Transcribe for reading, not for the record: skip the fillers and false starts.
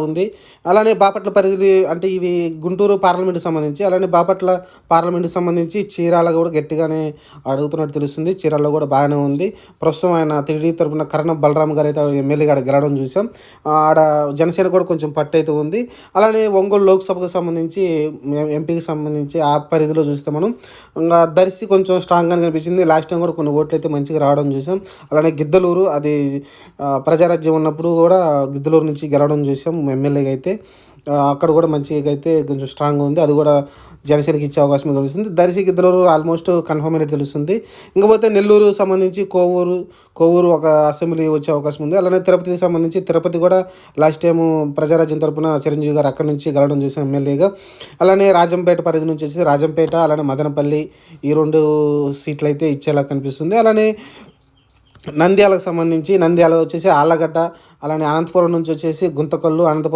ఉంది. అలానే బాపట్ల పరిధి అంటే ఇవి గుంటూరు పార్లమెంట్‌కి సంబంధించి. అలానే బాపట్ల పార్లమెంట్‌కి సంబంధించి చీరాల కూడా గట్టిగానే అడుగుతున్నట్టు తెలుస్తుంది. చీరాలలో కూడా బాగానే ఉంది. ప్రస్తుతం ఆయన టీడీపీ తరపున కరణం బలరాం గారైతే ఎమ్మెల్యేగా ఆడ గెలవడం చూసాం. ఆడ జనసేన కూడా కొంచెం పట్టయితే ఉంది. అలానే ఒంగోలు లోక్సభకు సంబంధించి ఎంపీకి సంబంధించి ఆ పరిధిలో చూస్తే మనం ఇంకా దర్శి కొంచెం స్ట్రాంగ్‌గానే కనిపించింది. లాస్ట్ టైం కూడా కొన్ని ఓట్లయితే మంచిగా రావడం చూసాం. అలానే గిద్దలూరు అది ప్రజారాజ్యం ఉన్నప్పుడు కూడా గిద్దలూరు నుంచి గెలవడం చూసాం ఎమ్మెల్యేగా అయితే. అక్కడ కూడా మంచిగా అయితే కొంచెం స్ట్రాంగ్గా ఉంది. అది కూడా జనసేనకి ఇచ్చే అవకాశం తెలుస్తుంది. దర్శి గిద్దలూరు ఆల్మోస్ట్ కన్ఫర్మ్ అయినట్టు తెలుస్తుంది. ఇంకపోతే నెల్లూరు సంబంధించి కోవూరు ఒక అసెంబ్లీ వచ్చే అవకాశం ఉంది. అలానే తిరుపతికి సంబంధించి తిరుపతి కూడా లాస్ట్ టైము ప్రజారాజ్యం తరపున చిరంజీవి గారు అక్కడి నుంచి గెలవడం చూసాం ఎమ్మెల్యేగా. అలానే రాజంపేట పరిధి నుంచి వచ్చేసి రాజంపేట అలానే మదనపల్లి ఈ 2 సీట్లు అయితే ఇచ్చేలా కనిపిస్తుంది. అలానే నంద్యాలకు సంబంధించి నంద్యాల వచ్చేసి ఆళ్ళగడ్డ అలానే అనంతపురం నుంచి వచ్చేసి గుంతకల్లు అనంతపురం